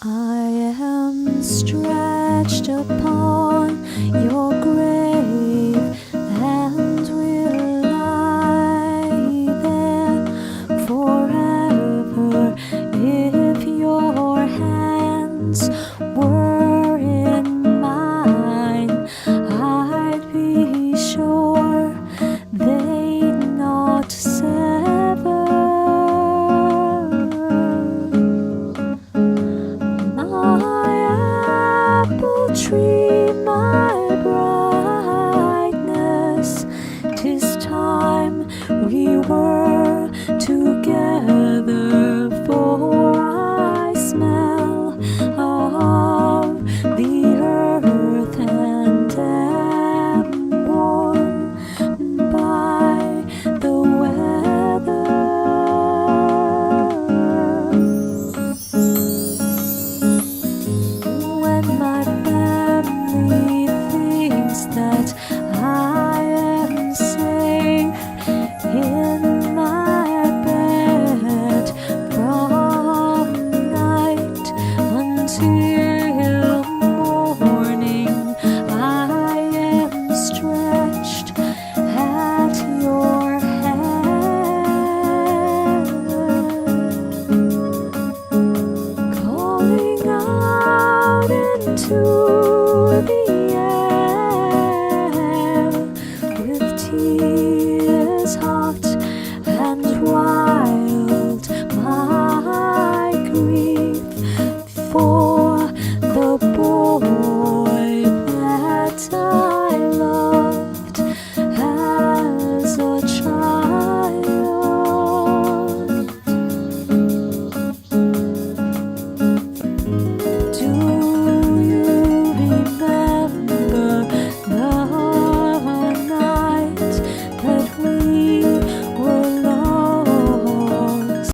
I am stretched upon your grave and will lie there forever if your hands were in mine. I'd be sure they'd not sever my apple tree, my brightness. 'Tis time we were together, for I smell of the earth and am warm by the weather. When my family thinks that I am safe in my bed from night until morning, I am stretched at your head, calling out into the